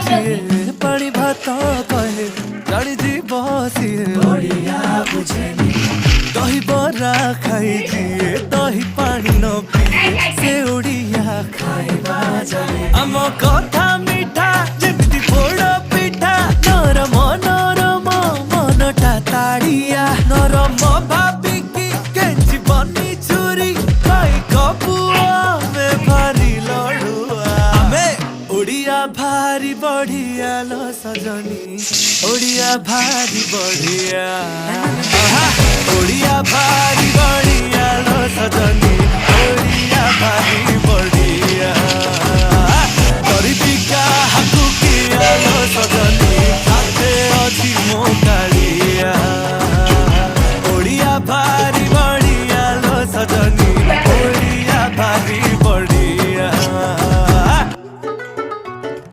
ଯିଏ ପାଣି ଭାତ କହେ ଜାଣିଛି ବସିଏ ଓଡ଼ିଆ ବୁଝେନି ଦହିବରା ଖାଇ ଯିଏ ଦହି ପାଣି ନ ପିଏ ସେ ଓଡ଼ିଆ ଖାଇବା ଜାଣେ ଆମ କଥା ମିଠା ଯେମିତି ପୋଡ଼ ପିଠା ନରମ ନରମ ମନଟା ତାଡ଼ିଆ ନରମ ଭାବିକି କେଞ୍ଚି ବନି ଛୁରୀ ଖାଇ କପୁଅ ଆମେ ଭାରି ଲଢୁଆ ଆମେ ଓଡ଼ିଆ ଭାରି ବଢିଆ लो सजनी ओडिया भारी बढ़िया ओडिया भारी बढ़िया लो सजनी ओडिया भारी बढ़िया।